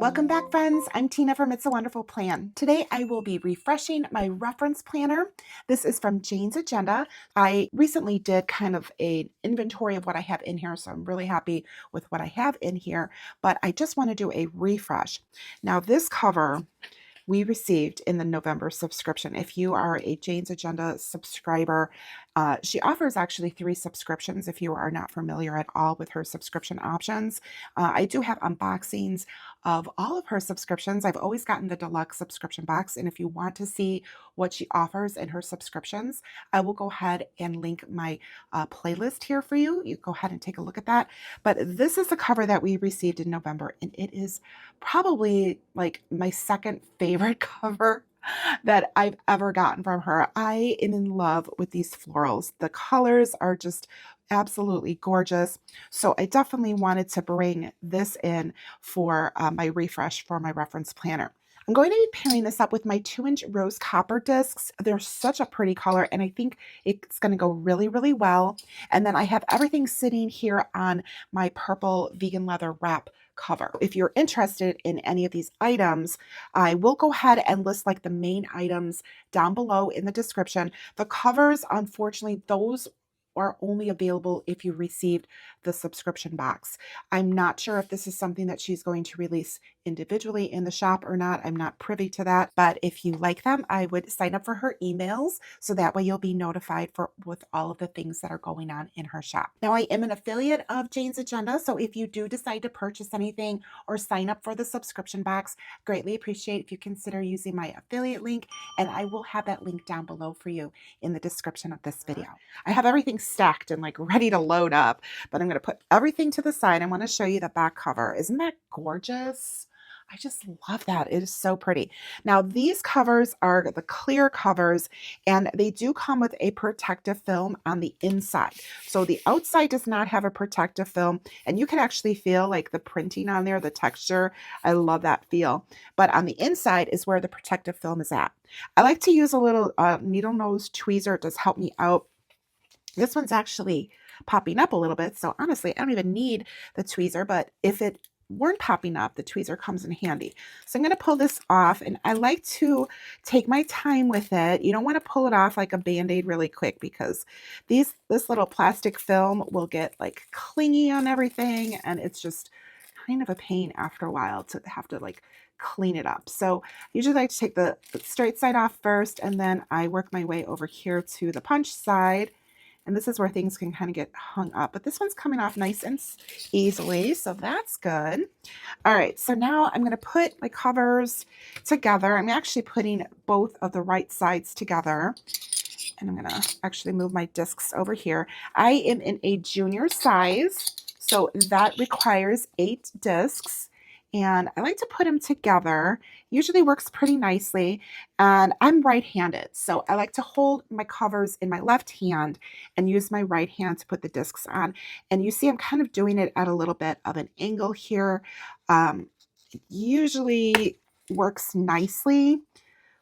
Welcome back, friends. I'm Tina from It's a Wonderful Plan. Today I will be refreshing my reference planner. This is from Jane's Agenda. I recently did kind of an inventory of what I have in here, so I'm really happy with what I have in here, but I just want to do a refresh. Now, this cover we received in the November subscription. If you are a Jane's Agenda subscriber, she offers actually 3 subscriptions if you are not familiar at all with her subscription options. I do have unboxings of all of her subscriptions. I've always gotten the deluxe subscription box, and if you want to see what she offers in her subscriptions, I will go ahead and link my playlist here for you. You go ahead and take a look at that. But this is the cover that we received in November, and it is probably like my second favorite cover that I've ever gotten from her. I am in love with these florals. The colors are just absolutely gorgeous. So I definitely wanted to bring this in for my refresh for my reference planner. I'm going to be pairing this up with my 2-inch rose copper discs. They're such a pretty color, and I think it's going to go really, really well. And then I have everything sitting here on my purple vegan leather wrap cover. If you're interested in any of these items, I will go ahead and list like the main items down below in the description. The covers, unfortunately, those are only available if you received the subscription box. I'm not sure if this is something that she's going to release individually in the shop or not. I'm not privy to that, but if you like them, I would sign up for her emails so that way you'll be notified with all of the things that are going on in her shop. Now, I am an affiliate of Jane's Agenda, so if you do decide to purchase anything or sign up for the subscription box, greatly appreciate if you consider using my affiliate link, and I will have that link down below for you in the description of this video. I have everything stacked and like ready to load up, but I'm going to put everything to the side. I want to show you the back cover. Isn't that gorgeous? I just love that. It is so pretty. Now, these covers are the clear covers, and they do come with a protective film on the inside. So the outside does not have a protective film, and you can actually feel like the printing on there, the texture. I love that feel. But on the inside is where the protective film is at. I like to use a little needle nose tweezer. It does help me out. This one's actually popping up a little bit, so honestly, I don't even need the tweezer, but if it weren't popping up, the tweezer comes in handy. So I'm going to pull this off, and I like to take my time with it. You don't want to pull it off like a Band-Aid really quick, because this little plastic film will get like clingy on everything, and it's just kind of a pain after a while to have to like clean it up. So I usually like to take the straight side off first, and then I work my way over here to the punch side. And this is where things can kind of get hung up. But this one's coming off nice and easily, so that's good. All right, so now I'm going to put my covers together. I'm actually putting both of the right sides together. And I'm going to actually move my discs over here. I am in a junior size, so that requires 8 discs. And I like to put them together. Usually works pretty nicely. And I'm right-handed, so I like to hold my covers in my left hand and use my right hand to put the discs on. And you see I'm kind of doing it at a little bit of an angle here. It usually works nicely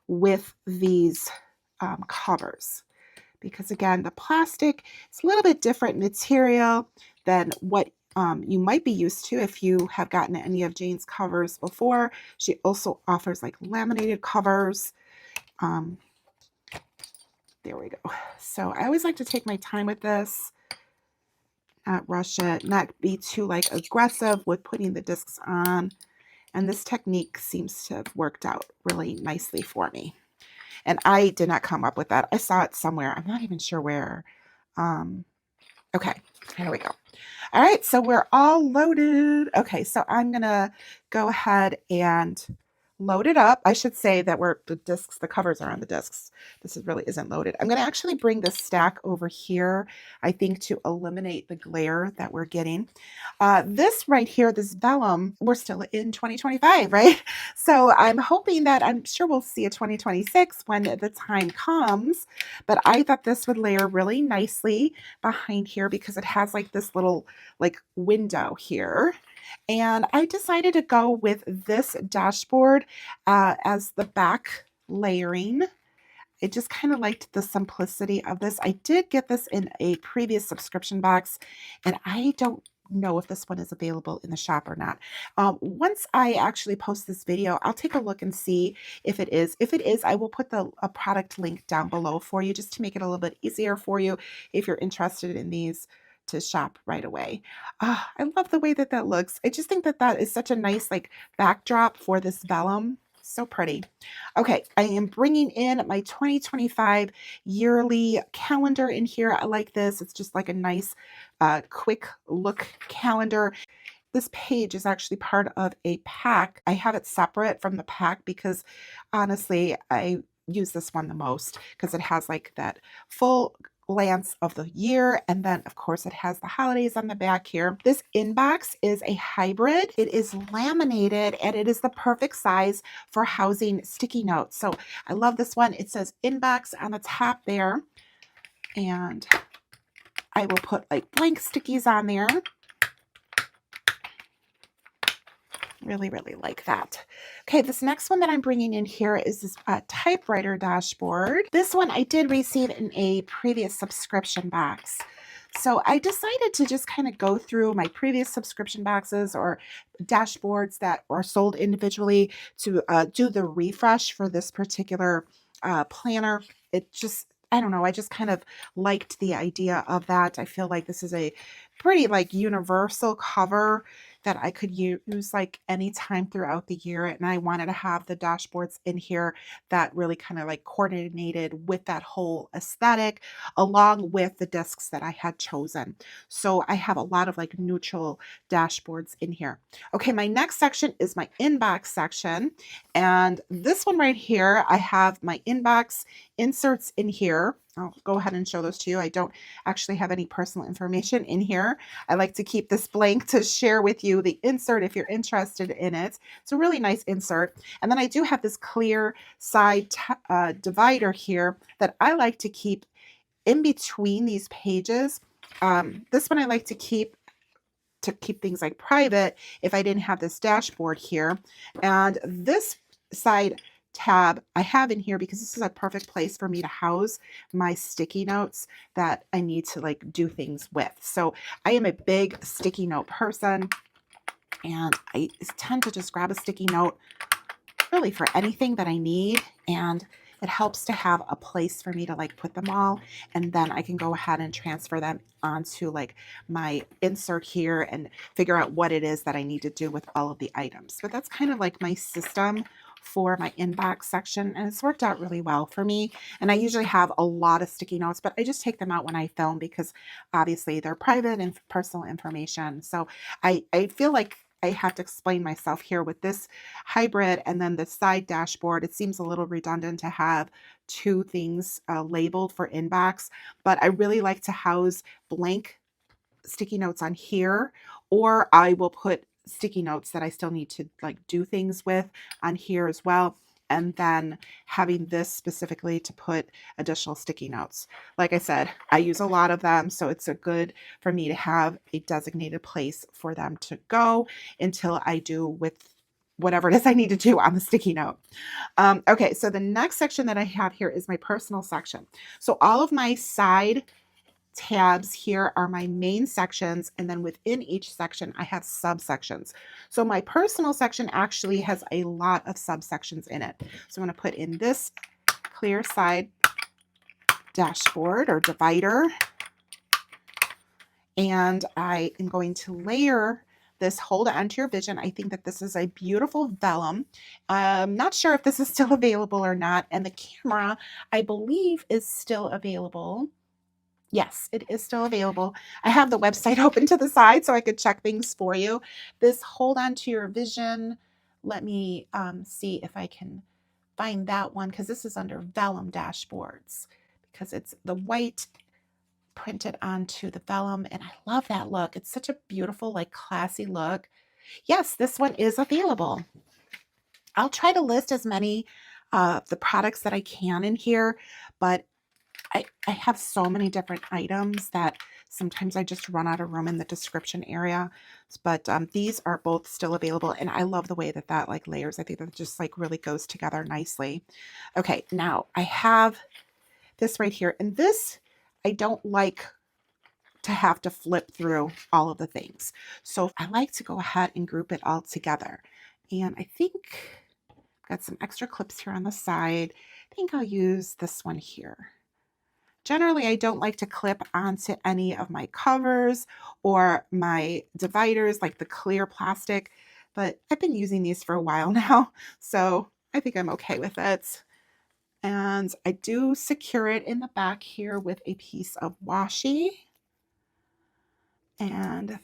with these covers, because again, the plastic is a little bit different material than what you might be used to if you have gotten any of Jane's covers before. She also offers like laminated covers. There we go. So I always like to take my time with this, not rush it, not be too like aggressive with putting the discs on. And this technique seems to have worked out really nicely for me. And I did not come up with that. I saw it somewhere. I'm not even sure where. Okay, here we go. All right, so we're all loaded. Okay, so I'm going to go ahead and load it up. I should say that the covers are on the discs. This really isn't loaded. I'm going to actually bring the stack over here, I think, to eliminate the glare that we're getting. This right here, this vellum, we're still in 2025, right? So I'm hoping that, I'm sure we'll see a 2026 when the time comes, but I thought this would layer really nicely behind here because it has like this little like window here. And I decided to go with this dashboard as the back layering. I just kind of liked the simplicity of this. I did get this in a previous subscription box, and I don't know if this one is available in the shop or not. Once I actually post this video, I'll take a look and see if it is. If it is, I will put a product link down below for you just to make it a little bit easier for you if you're interested in these to shop right away. I love the way that that looks. I just think that that is such a nice like backdrop for this vellum. So pretty. Okay, I am bringing in my 2025 yearly calendar in here. I like this. It's just like a nice quick look calendar. This page is actually part of a pack. I have it separate from the pack because honestly, I use this one the most because it has like that full glance of the year, and then of course it has the holidays on the back here. This inbox is a hybrid. It is laminated and it is the perfect size for housing sticky notes. So I love this one. It says inbox on the top there, and I will put like blank stickies on there. Really, really like that. Okay, this next one that I'm bringing in here is this typewriter dashboard. This one I did receive in a previous subscription box. So I decided to just kind of go through my previous subscription boxes or dashboards that are sold individually to do the refresh for this particular planner. It just, I don't know, I just kind of liked the idea of that. I feel like this is a pretty like universal cover that I could use like any time throughout the year. And I wanted to have the dashboards in here that really kind of like coordinated with that whole aesthetic along with the discs that I had chosen. So I have a lot of like neutral dashboards in here. Okay, my next section is my inbox section. And this one right here, I have my inbox inserts in here. I'll go ahead and show those to you. I don't actually have any personal information in here. I like to keep this blank to share with you the insert if you're interested in it. It's a really nice insert. And then I do have this clear side divider here that I like to keep in between these pages. This one I like to keep things like private if I didn't have this dashboard here. And this side tab I have in here because this is a perfect place for me to house my sticky notes that I need to like do things with. So I am a big sticky note person, and I tend to just grab a sticky note really for anything that I need, and it helps to have a place for me to like put them all, and then I can go ahead and transfer them onto like my insert here and figure out what it is that I need to do with all of the items. But that's kind of like my system for my inbox section, and it's worked out really well for me. And I usually have a lot of sticky notes, but I just take them out when I film because obviously they're private and personal information. So I feel like I have to explain myself here with this hybrid and then the side dashboard. It seems a little redundant to have two things labeled for inbox, but I really like to house blank sticky notes on here, or I will put sticky notes that I still need to like do things with on here as well. And then having this specifically to put additional sticky notes. Like I said, I use a lot of them, so it's a good for me to have a designated place for them to go until I do with whatever it is I need to do on the sticky note. Okay, so the next section that I have here is my personal section. So all of my side tabs here are my main sections, and then within each section I have subsections. So my personal section actually has a lot of subsections in it. So I'm going to put in this clear side dashboard or divider, and I am going to layer this Hold On to Your Vision. I think that this is a beautiful vellum. I'm not sure if this is still available or not, and the camera I believe is still available. Yes, it is still available. I have the website open to the side so I could check things for you. This Hold On to Your Vision, let me see if I can find that one because this is under Vellum dashboards because it's the white printed onto the vellum, and I love that look. It's such a beautiful, like classy look. Yes, this one is available. I'll try to list as many of the products that I can in here, but I have so many different items that sometimes I just run out of room in the description area. But these are both still available, and I love the way that that like layers. I think that just like really goes together nicely. Okay, now I have this right here, and this I don't like to have to flip through all of the things. So I like to go ahead and group it all together. And I think I've got some extra clips here on the side. I think I'll use this one here. Generally, I don't like to clip onto any of my covers or my dividers, like the clear plastic, but I've been using these for a while now, so I think I'm okay with it. And I do secure it in the back here with a piece of washi. And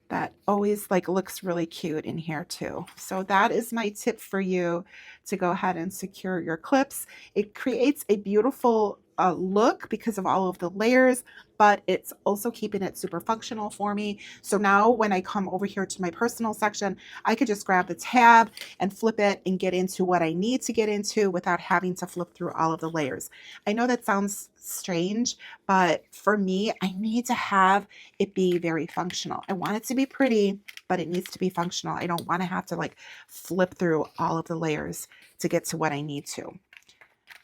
that always like looks really cute in here too. So that is my tip for you, to go ahead and secure your clips. It creates a beautiful look because of all of the layers, but it's also keeping it super functional for me. So now when I come over here to my personal section, I could just grab the tab and flip it and get into what I need to get into without having to flip through all of the layers. I know that sounds strange, but for me, I need to have it be very functional. I want it to be pretty, but it needs to be functional. I don't want to have to like flip through all of the layers to get to what I need to.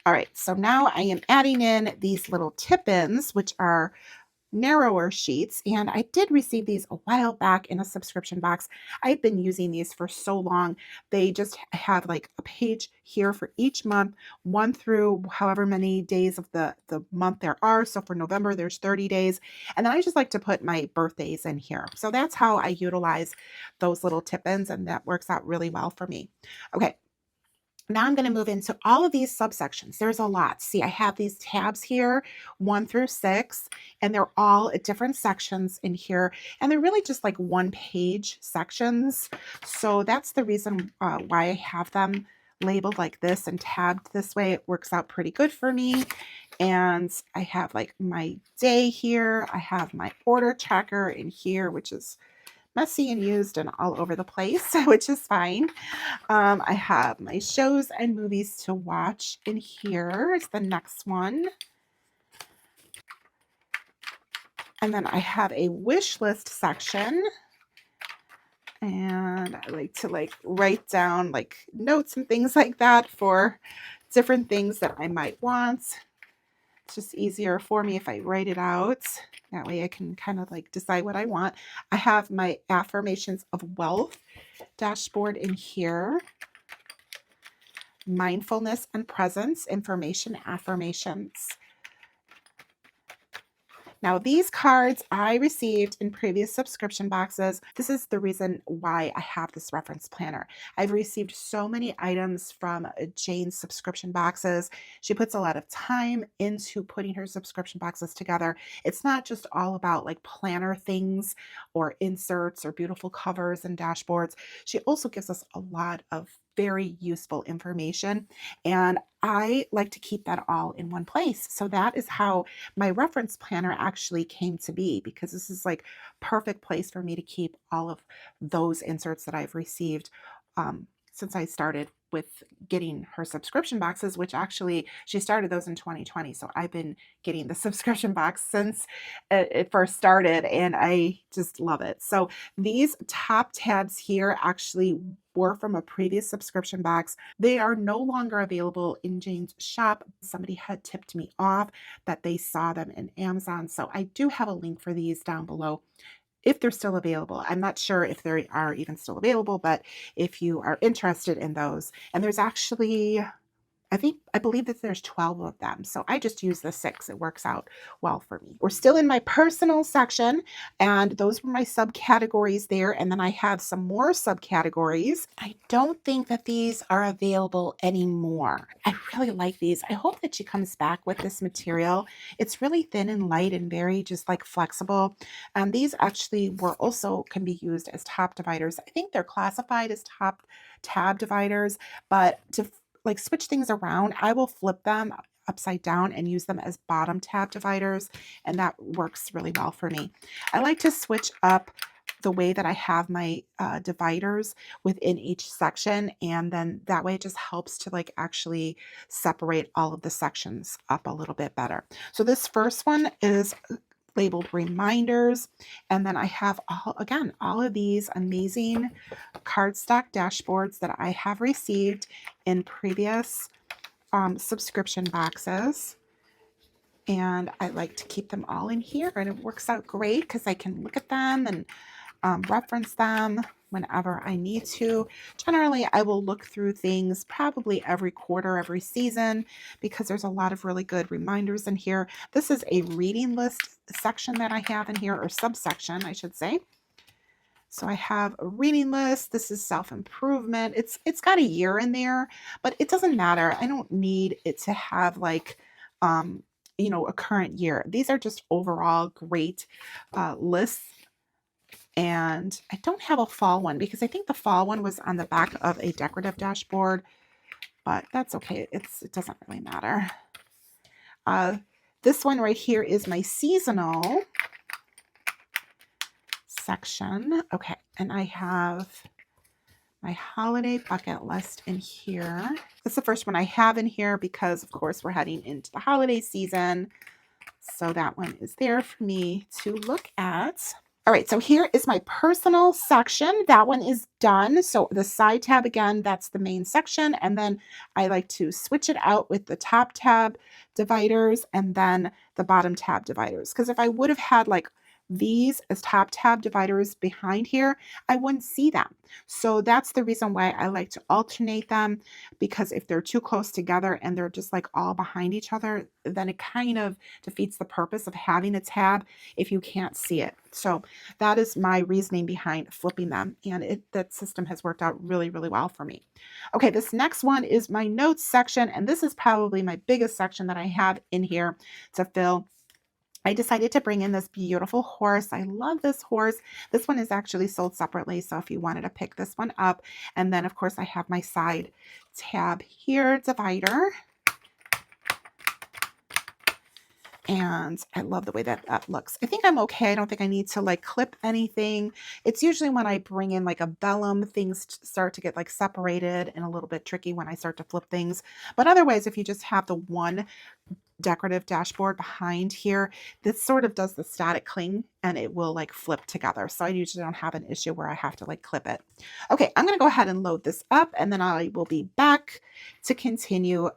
All right, so now I am adding in these little tip-ins, which are narrower sheets, and I did receive these a while back in a subscription box. I've been using these for so long. They just have like a page here for each month, one through however many days of the month there are. So for November, there's 30 days. And then I just like to put my birthdays in here. So that's how I utilize those little tip-ins, and that works out really well for me. Okay. Now I'm going to move into all of these subsections. There's a lot. See, I have these tabs here, 1 through 6, and they're all at different sections in here. And they're really just like one-page sections. So that's the reason why I have them labeled like this and tabbed this way. It works out pretty good for me. And I have like my day here. I have my order tracker in here, which is messy and used and all over the place, which is fine. I have my shows and movies to watch in here. Is the next one. And then I have a wish list section. And I like to like write down like notes and things like that for different things that I might want. It's just easier for me if I write it out. That way I can kind of like decide what I want. I have my affirmations of wealth dashboard in here. Mindfulness and presence, information affirmations. Now, these cards I received in previous subscription boxes. This is the reason why I have this reference planner. I've received so many items from Jane's subscription boxes. She puts a lot of time into putting her subscription boxes together. It's not just all about like planner things or inserts or beautiful covers and dashboards. She also gives us a lot of very useful information, and I like to keep that all in one place. So that is how my reference planner actually came to be, because this is like perfect place for me to keep all of those inserts that I've received since I started with getting her subscription boxes, which actually she started those in 2020. So I've been getting the subscription box since it first started, and I just love it. So these top tabs here actually were from a previous subscription box. They are no longer available in Jane's shop. Somebody had tipped me off that they saw them in Amazon. So I do have a link for these down below if they're still available. I'm not sure if they are even still available, but if you are interested in those, and there's actually, I believe that there's 12 of them. So I just use the 6. It works out well for me. We're still in my personal section, and those were my subcategories there. And then I have some more subcategories. I don't think that these are available anymore. I really like these. I hope that she comes back with this material. It's really thin and light and very just like flexible. And these actually can be used as top dividers. I think they're classified as top tab dividers, but to like switch things around, I will flip them upside down and use them as bottom tab dividers, and that works really well for me. I like to switch up the way that I have my dividers within each section, and then that way it just helps to like actually separate all of the sections up a little bit better. So this first one is labeled reminders, and then I have all of these amazing cardstock dashboards that I have received in previous subscription boxes, And I like to keep them all in here, and it works out great because I can look at them and reference them whenever I need to. Generally, I will look through things probably every quarter, every season, because there's a lot of really good reminders in here. This is a reading list section that I have in here, or subsection, I should say. So I have a reading list. This is self-improvement. It's got a year in there, but it doesn't matter. I don't need it to have like a current year. These are just overall great lists. And I don't have a fall one because I think the fall one was on the back of a decorative dashboard, but that's okay. It doesn't really matter. This one right here is my seasonal section. Okay, and I have my holiday bucket list in here. That's the first one I have in here because, of course, we're heading into the holiday season. So that one is there for me to look at. All right, so here is my personal section. That one is done. So the side tab, again, that's the main section. And then I like to switch it out with the top tab dividers and then the bottom tab dividers. Because if I would have had like these as top tab dividers behind here, I wouldn't see them. So that's the reason why I like to alternate them, because if they're too close together and they're just like all behind each other, then it kind of defeats the purpose of having a tab if you can't see it. So that is my reasoning behind flipping them, and that system has worked out really, really well for me. Okay, this next one is my notes section, and this is probably my biggest section that I have in here to fill. I decided to bring in this beautiful horse. I love this horse. This one is actually sold separately, so if you wanted to pick this one up. And then, of course, I have my side tab here, divider. And I love the way that that looks. I think I'm okay. I don't think I need to like clip anything. It's usually when I bring in like a vellum, things start to get like separated and a little bit tricky when I start to flip things. But otherwise, if you just have the one decorative dashboard behind here, this sort of does the static cling and it will like flip together. So I usually don't have an issue where I have to like clip it. Okay, I'm going to go ahead and load this up and then I will be back to continue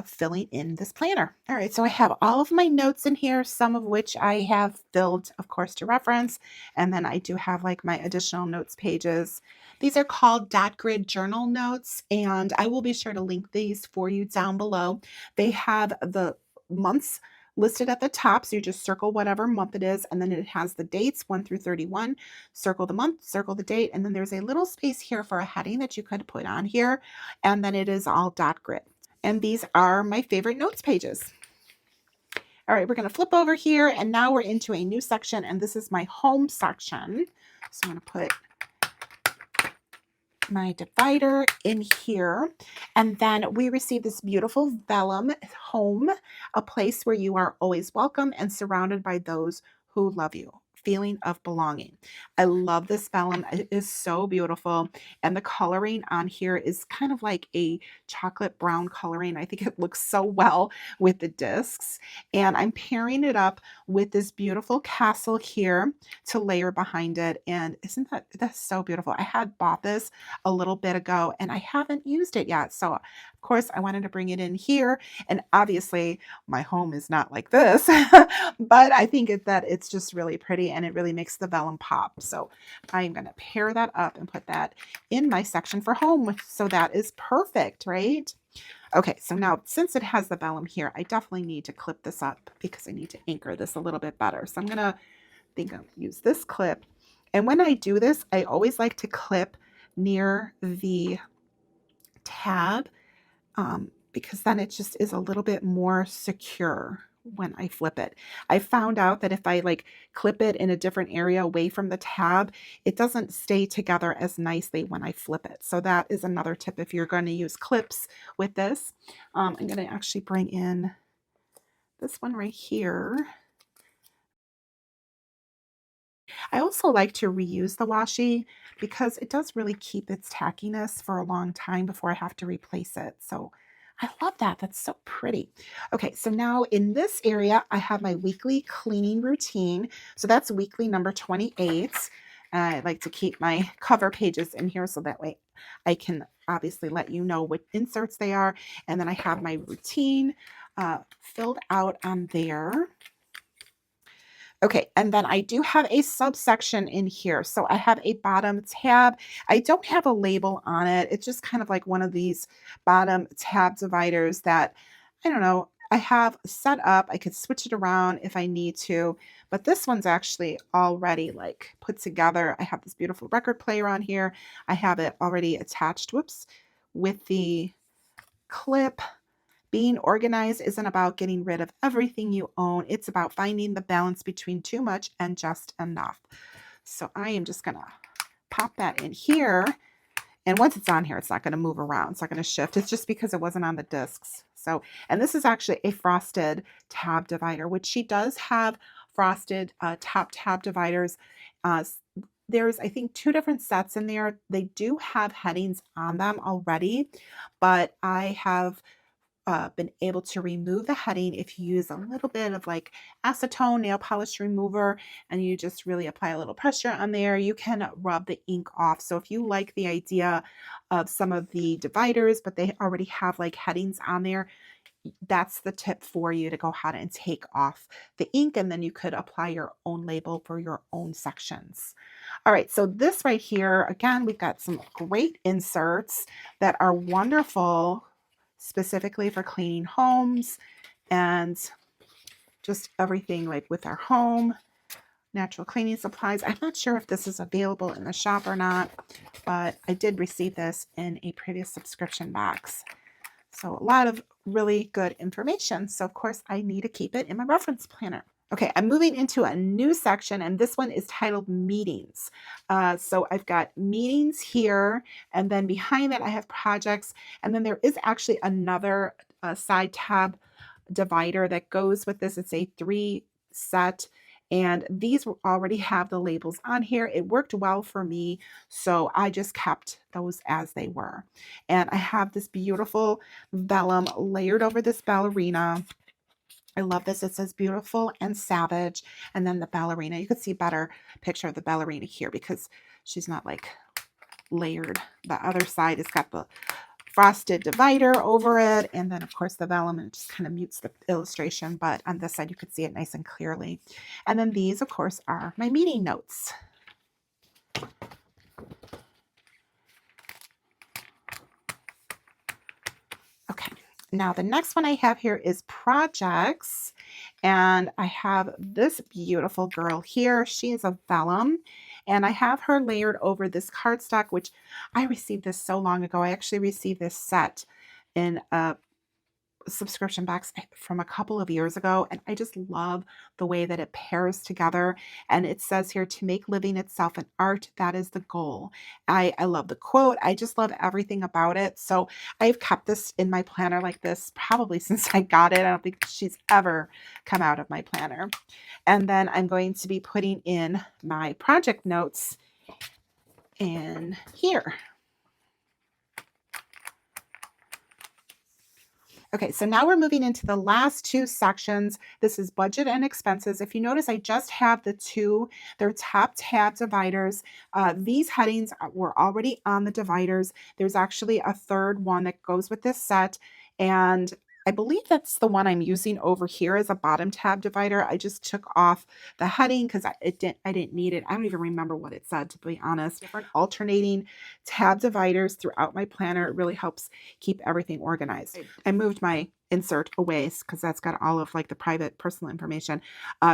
filling in this planner. All right, so I have all of my notes in here, some of which I have filled, of course, to reference. And then I do have like my additional notes pages. These are called dot grid journal notes, and I will be sure to link these for you down below. They have the months listed at the top, so you just circle whatever month it is, and then it has the dates 1 through 31. Circle the month, circle the date, and then there's a little space here for a heading that you could put on here, and then it is all dot grid. And these are my favorite notes pages. All right, we're going to flip over here, and now we're into a new section, and this is my home section. So I'm going to put my divider in here, and then we receive this beautiful vellum home, a place where you are always welcome and surrounded by those who love you. Feeling of belonging. I love this vellum. It is so beautiful, and the coloring on here is kind of like a chocolate brown coloring. I think it looks so well with the discs, and I'm pairing it up with this beautiful castle here to layer behind it. And isn't that's so beautiful? I had bought this a little bit ago and I haven't used it yet, so of course I wanted to bring it in here. And obviously my home is not like this, but I think that it's just really pretty and it really makes the vellum pop. So I'm going to pair that up and put that in my section for home. So that is perfect, right? Okay, so now since it has the vellum here, I definitely need to clip this up because I need to anchor this a little bit better. So I'm going to use this clip. And when I do this, I always like to clip near the tab because then it just is a little bit more secure when I flip it. I found out that if I like clip it in a different area away from the tab, it doesn't stay together as nicely when I flip it. So that is another tip if you're going to use clips with this. I'm going to actually bring in this one right here. I also like to reuse the washi because it does really keep its tackiness for a long time before I have to replace it. So I love that. That's so pretty. Okay, so now in this area, I have my weekly cleaning routine. So that's weekly number 28. I like to keep my cover pages in here so that way I can obviously let you know what inserts they are. And then I have my routine filled out on there. Okay, and then I do have a subsection in here. So I have a bottom tab. I don't have a label on it. It's just kind of like one of these bottom tab dividers that, I don't know, I have set up. I could switch it around if I need to, but this one's actually already like put together. I have this beautiful record player on here. I have it already attached, whoops, with the clip. Being organized isn't about getting rid of everything you own. It's about finding the balance between too much and just enough. So I am just going to pop that in here. And once it's on here, it's not going to move around. It's not going to shift. It's just because it wasn't on the discs. So, and this is actually a frosted tab divider, which she does have frosted top tab dividers. There's, I think, 2 different sets in there. They do have headings on them already, but I have been able to remove the heading if you use a little bit of like acetone nail polish remover and you just really apply a little pressure on there. You can rub the ink off. So if you like the idea of some of the dividers, but they already have like headings on there, that's the tip for you to go ahead and take off the ink, and then you could apply your own label for your own sections. All right, so this right here, again, we've got some great inserts that are wonderful specifically for cleaning homes and just everything like with our home, natural cleaning supplies. I'm not sure if this is available in the shop or not, but I did receive this in a previous subscription box. So a lot of really good information. So of course I need to keep it in my reference planner. Okay, I'm moving into a new section, and this one is titled Meetings. So I've got meetings here, and then behind that I have projects, and then there is actually another side tab divider that goes with this. It's a 3 set, and these already have the labels on here. It worked well for me, so I just kept those as they were. And I have this beautiful vellum layered over this ballerina. I love this. It says beautiful and savage. And then the ballerina, you could see a better picture of the ballerina here because she's not like layered. The other side has got the frosted divider over it. And then of course the vellum, and it just kind of mutes the illustration. But on this side, you could see it nice and clearly. And then these, of course, are my meeting notes. Okay. Now the next one I have here is projects, and I have this beautiful girl here. She is a vellum, and I have her layered over this cardstock, which I received this so long ago. I actually received this set in a subscription box from a couple of years ago, and I just love the way that it pairs together. And it says here, to make living itself an art, that is the goal. I love the quote. I just love everything about it. So I've kept this in my planner like this probably since I got it. I don't think she's ever come out of my planner. And then I'm going to be putting in my project notes in here. Okay, so now we're moving into the last 2 sections. This is budget and expenses. If you notice, I just have the 2, they're top tab dividers. These headings were already on the dividers. There's actually a third one that goes with this set, and I believe that's the one I'm using over here as a bottom tab divider. I just took off the heading because I didn't need it. I don't even remember what it said, to be honest. Different alternating tab dividers throughout my planner. It really helps keep everything organized. I moved my insert away because that's got all of like the private personal information,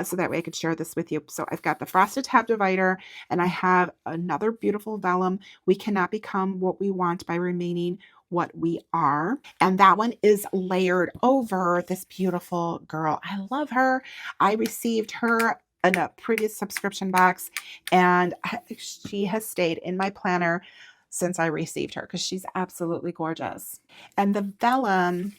so that way I could share this with you. So I've got the frosted tab divider, and I have another beautiful vellum. We cannot become what we want by remaining what we are. And that one is layered over this beautiful girl. I love her. I received her in a previous subscription box, and she has stayed in my planner since I received her because she's absolutely gorgeous. And the vellum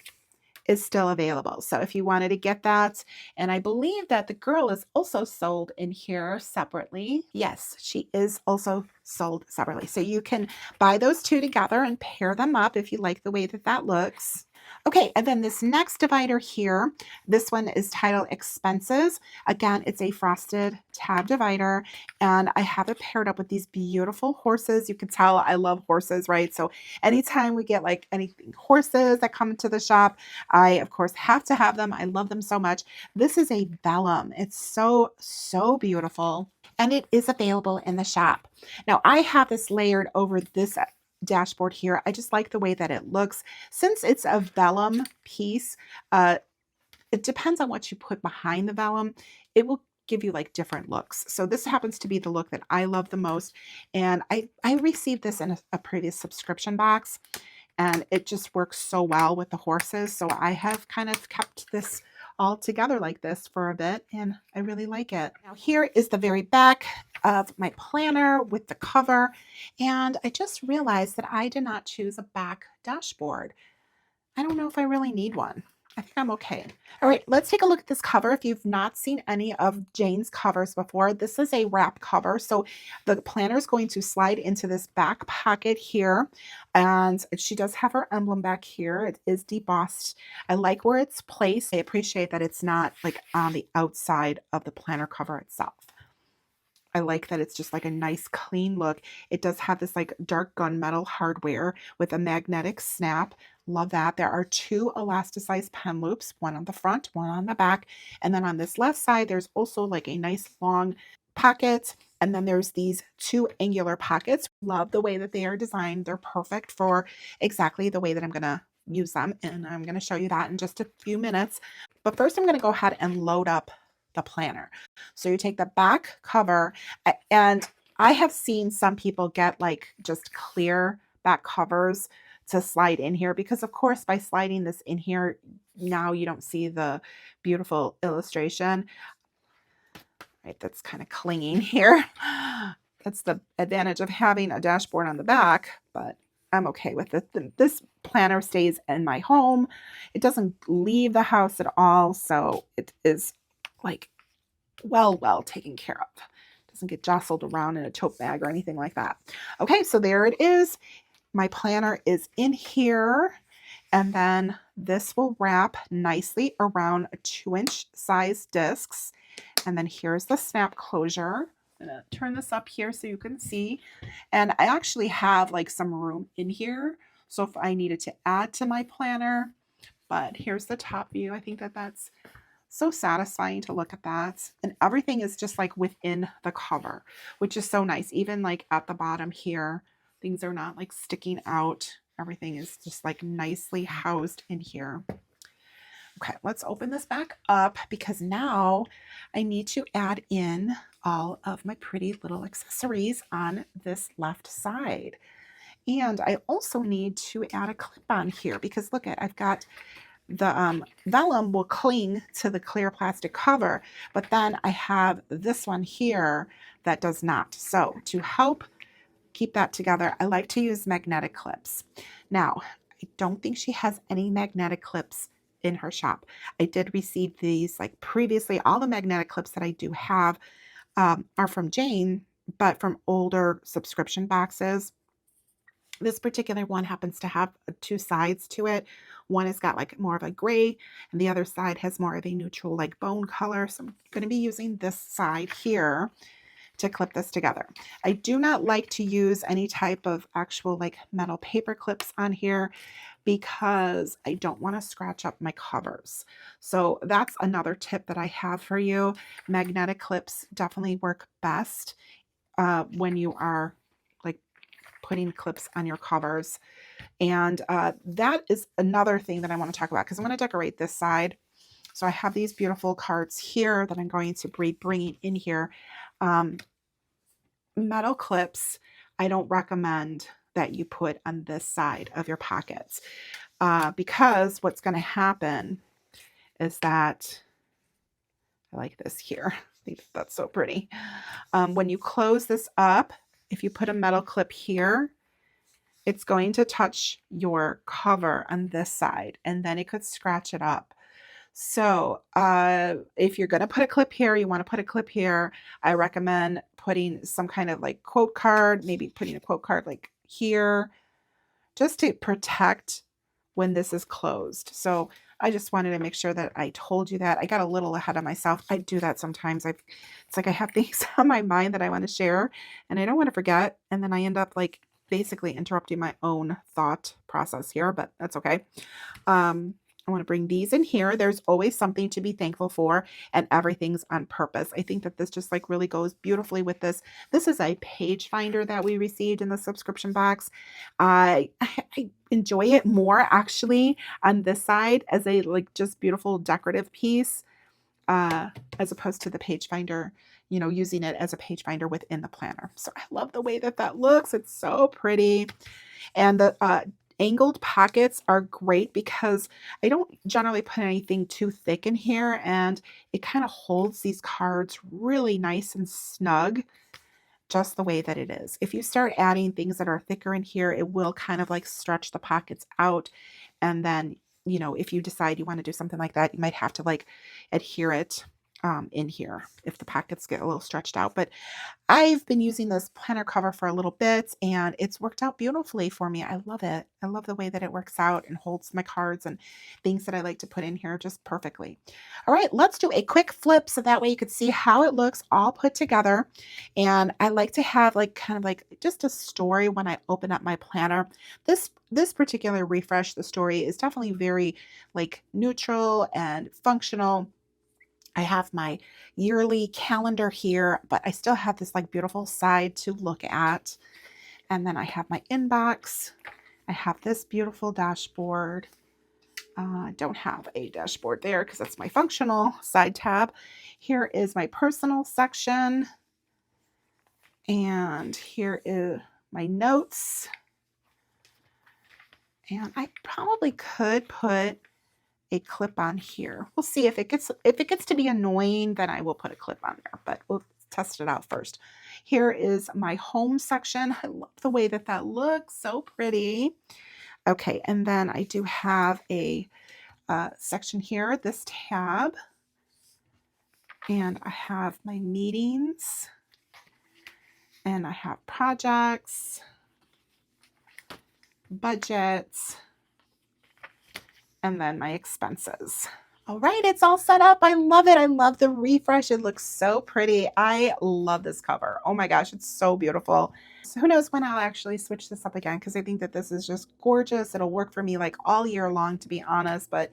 is still available. So if you wanted to get that, and I believe that the girl is also sold in here separately. Yes, she is also sold separately. So you can buy those 2 together and pair them up if you like the way that that looks. Okay, and then this next divider here, this one is titled Expenses. Again, it's a frosted tab divider, and I have it paired up with these beautiful horses. You can tell I love horses, right? So anytime we get like anything horses that come to the shop, I of course have to have them. I love them so much. This is a vellum. It's so, so beautiful, and it is available in the shop. Now I have this layered over this dashboard here. I just like the way that it looks. Since it's a vellum piece, uh, it depends on what you put behind the vellum. It will give you like different looks. So this happens to be the look that I love the most. And I received this in a previous subscription box, and it just works so well with the horses. So I have kind of kept this all together like this for a bit, and I really like it. Now here is the very back of my planner with the cover, and I just realized that I did not choose a back dashboard. I don't know if I really need one. I think I'm okay. All right, let's take a look at this cover. If you've not seen any of Jane's covers before, this is a wrap cover. So the planner is going to slide into this back pocket here. And she does have her emblem back here. It is debossed. I like where it's placed. I appreciate that it's not like on the outside of the planner cover itself. I like that it's just like a nice clean look. It does have this like dark gunmetal hardware with a magnetic snap. Love that. There are two elasticized pen loops, one on the front, one on the back. And then on this left side, there's also like a nice long pocket. And then there's these two angular pockets. Love the way that they are designed. They're perfect for exactly the way that I'm going to use them. And I'm going to show you that in just a few minutes. But first, I'm going to go ahead and load up the planner. So you take the back cover, and I have seen some people get like just clear back covers to slide in here, because of course by sliding this in here, now you don't see the beautiful illustration, right? That's kind of clinging here. That's the advantage of having a dashboard on the back, but I'm okay with it. This planner stays in my home. It doesn't leave the house at all, so it is like well taken care of. Doesn't get jostled around in a tote bag or anything like that. Okay, so there it is. My planner is in here, and then this will wrap nicely around 2-inch size discs. And then here's the snap closure. I'm gonna turn this up here so you can see. And I actually have like some room in here, so if I needed to add to my planner, but here's the top view. I think that that's so satisfying to look at that. And everything is just like within the cover, which is so nice. Even like at the bottom here, things are not like sticking out. Everything is just like nicely housed in here. Okay, let's open this back up, because now I need to add in all of my pretty little accessories on this left side. And I also need to add a clip on here, because look at, I've got the vellum will cling to the clear plastic cover, but then I have this one here that does not. So to help keep that together, I like to use magnetic clips. Now, I don't think she has any magnetic clips in her shop. I did receive these like previously. All the magnetic clips that I do have are from Jane, but from older subscription boxes. This particular one happens to have two sides to it. One has got like more of a gray, and the other side has more of a neutral like bone color. So I'm going to be using this side here to clip this together. I do not like to use any type of actual like metal paper clips on here, because I don't want to scratch up my covers. So that's another tip that I have for you. Magnetic clips definitely work best when you are like putting clips on your covers. And that is another thing that I want to talk about, because I'm going to decorate this side. So I have these beautiful cards here that I'm going to be bringing in here. Metal clips, I don't recommend that you put on this side of your pockets, because what's going to happen is that, I like this here. I think that's so pretty. When you close this up, if you put a metal clip here, it's going to touch your cover on this side, and then it could scratch it up. So if you're going to put a clip here, you want to put a clip here, I recommend putting some kind of like quote card, maybe putting a quote card like here, just to protect when this is closed. So I just wanted to make sure that I told you that. I got a little ahead of myself. I do that sometimes. It's like I have things on my mind that I want to share and I don't want to forget. And then I end up like basically interrupting my own thought process here, but that's okay. I want to bring these in here. There's always something to be thankful for, and everything's on purpose. I think that this just like really goes beautifully with this. This is a page finder that we received in the subscription box. I enjoy it more actually on this side as a like just beautiful decorative piece, as opposed to the page finder, you know, using it as a page finder within the planner. So I love the way that that looks. It's so pretty. And the angled pockets are great because I don't generally put anything too thick in here, and it kind of holds these cards really nice and snug just the way that it is. If you start adding things that are thicker in here, it will kind of like stretch the pockets out. And then, you know, if you decide you want to do something like that, you might have to like adhere it in here if the pockets get a little stretched out. But I've been using this planner cover for a little bit and it's worked out beautifully for me. I love it. I love the way that it works out and holds my cards and things that I like to put in here just perfectly. All right, let's do a quick flip so that way you could see how it looks all put together. And I like to have like kind of like just a story when I open up my planner. This particular refresh, the story is definitely very like neutral and functional. I have my yearly calendar here, but I still have this like beautiful side to look at. And then I have my inbox. I have this beautiful dashboard. I don't have a dashboard there because that's my functional side tab. Here is my personal section. And here is my notes. And I probably could put a clip on here. We'll see if it gets to be annoying, then I will put a clip on there, but we'll test it out first. Here is my home section. I love the way that that looks, so pretty. Okay, and then I do have a section here, this tab, and I have my meetings, and I have projects, budgets, and then my expenses. All right, it's all set up. I love it. I love the refresh. It looks so pretty. I love this cover. Oh my gosh, it's so beautiful. So who knows when I'll actually switch this up again, because I think that this is just gorgeous. It'll work for me like all year long, to be honest, but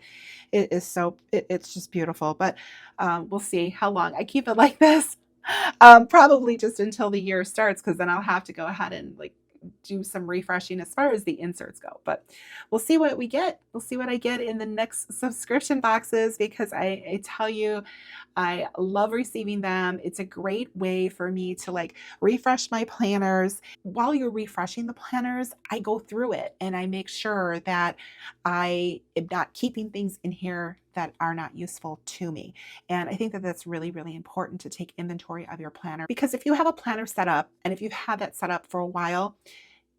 it is so, it's just beautiful. But we'll see how long I keep it like this. Probably just until the year starts, because then I'll have to go ahead and like do some refreshing as far as the inserts go, but we'll see what we get. We'll see what I get in the next subscription boxes, because I tell you, I love receiving them. It's a great way for me to like refresh my planners. While you're refreshing the planners, I go through it and I make sure that I am not keeping things in here that are not useful to me. And I think that that's really, really important to take inventory of your planner, because if you have a planner set up and if you've had that set up for a while,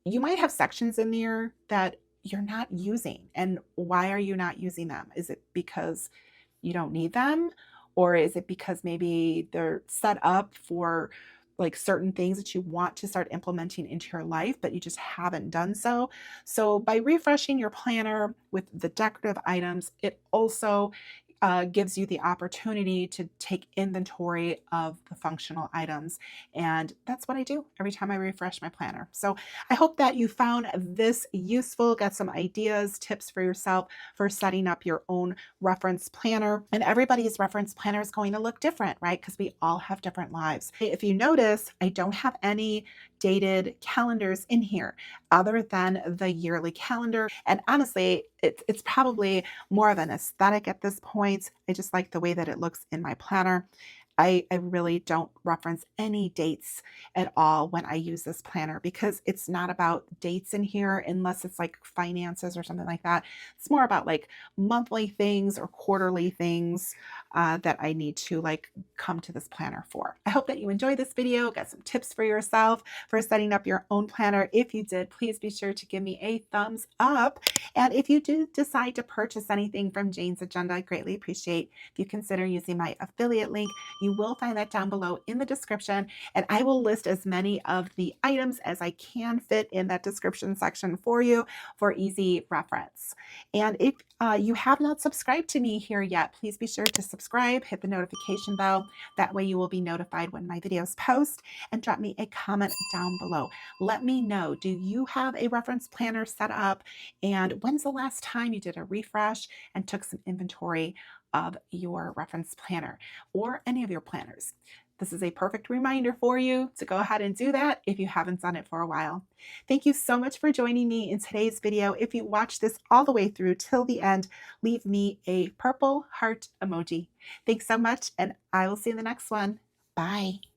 you might have sections in there that you're not using. And why are you not using them? Is it because you don't need them? Or is it because maybe they're set up for like certain things that you want to start implementing into your life, but you just haven't done so? So by refreshing your planner with the decorative items, it also gives you the opportunity to take inventory of the functional items. And that's what I do every time I refresh my planner. So I hope that you found this useful, got some ideas, tips for yourself for setting up your own reference planner. And everybody's reference planner is going to look different, right? Because we all have different lives. If you notice, I don't have any dated calendars in here other than the yearly calendar. And honestly, it's probably more of an aesthetic at this point. I just like the way that it looks in my planner. I really don't reference any dates at all when I use this planner, because it's not about dates in here unless it's like finances or something like that. It's more about like monthly things or quarterly things that I need to like come to this planner for. I hope that you enjoyed this video, got some tips for yourself for setting up your own planner. If you did, please be sure to give me a thumbs up. And if you do decide to purchase anything from Jane's Agenda, I greatly appreciate if you consider using my affiliate link. You will find that down below in the description, and I will list as many of the items as I can fit in that description section for you for easy reference. And if you have not subscribed to me here yet, please be sure to subscribe, hit the notification bell. That way you will be notified when my videos post, and drop me a comment down below. Let me know, do you have a reference planner set up? And when's the last time you did a refresh and took some inventory of your reference planner or any of your planners? This is a perfect reminder for you to go ahead and do that if you haven't done it for a while. Thank you so much for joining me in today's video. If you watched this all the way through till the end, leave me a purple heart emoji. Thanks so much, and I will see you in the next one. Bye.